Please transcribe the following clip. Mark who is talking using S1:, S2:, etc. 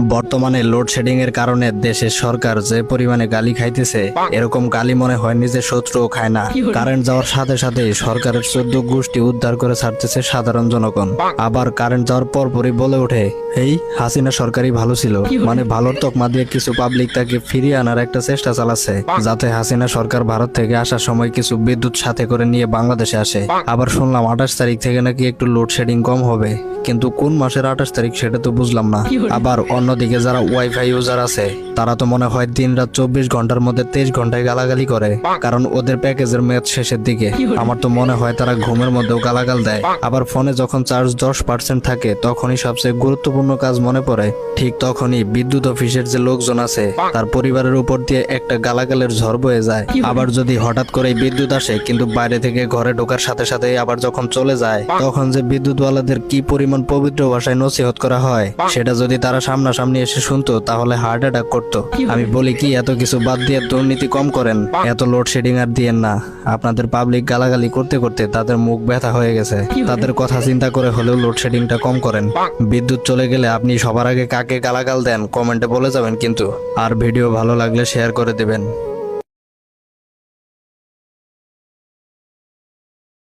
S1: বর্তমানে লোডশেডিং এর কারণে দেশের সরকার যে পরিমাণে গালি খাইতেছে, এরকম গালি মনে হয় নিজের শত্রুও খায় না। কারেন্ট যাওয়ার সাথে সাথে সরকারের 14 গোষ্ঠী উদ্ধার করে ছাড়তেছে সাধারণ জনগণ। আবার কারেন্ট যাওয়ার পরপরই বলে ওঠে, এই হাসিনা সরকারই ভালো ছিল, মানে ভালোর তকমা দিয়ে কিছু পাবলিক তাকে ফিরিয়ে আনার একটা চেষ্টা চালাচ্ছে, যাতে হাসিনা সরকার ভারত থেকে আসার সময় কিছু বিদ্যুৎ সাথে করে নিয়ে বাংলাদেশে আসে। আবার শুনলাম 28 তারিখ থেকে নাকি একটু লোডশেডিং কম হবে, কিন্তু কোন মাসের 28 তারিখ সেটা তো বুঝলাম না। আবার অন্যদিকে যারা ওয়াইফাই ইউজার আছে, তারা তো মনে হয় দিন রাত 24 ঘন্টার মধ্যে 23 ঘন্টায় গালাগালি করে, কারণ ওদের প্যাকেজের মেয়াদ শেষের দিকে। আমার তো মনে হয় তারা ঘুমের মধ্যেও গালাগাল দেয়। আবার ফোনে যখন চার্জ 10% থাকে, তখনই সবচেয়ে গুরুত্বপূর্ণ কাজ মনে পড়ে। ঠিক তখনই বিদ্যুৎ অফিসের যে লোকজন আছে, তার পরিবারের উপর দিয়ে একটা গালাগালের ঝড় বয়ে যায়। আবার যদি হঠাৎ করে বিদ্যুৎ আসে কিন্তু বাইরে থেকে ঘরে ঢোকার সাথে সাথে আবার যখন চলে যায়, তখন যে বিদ্যুৎওয়ালাদের কি পরিমাণ পবিত্র ভাষায় নসিহত করা হয়, সেটা যদি তারা সামনাসামনি এসে শুনতো তাহলে হার্ট অ্যাটাক করতো। আমি বলি কি, এত কিছু বাদ দিয়ে দুর্নীতি কম করেন, এত লোডশেডিং আর দিয়েন না। আপনাদের পাবলিক গালাগালি করতে করতে তাদের মুখ ব্যথা হয়ে গেছে, তাদের কথা চিন্তা করে হলেও লোডশেডিংটা কম করেন। বিদ্যুৎ চলে গেলে আপনি সবার আগে কাকে গালাগাল দেন কমেন্টে বলে যাবেন কিন্তু। আর ভিডিও ভালো লাগলে শেয়ার করে দেবেন।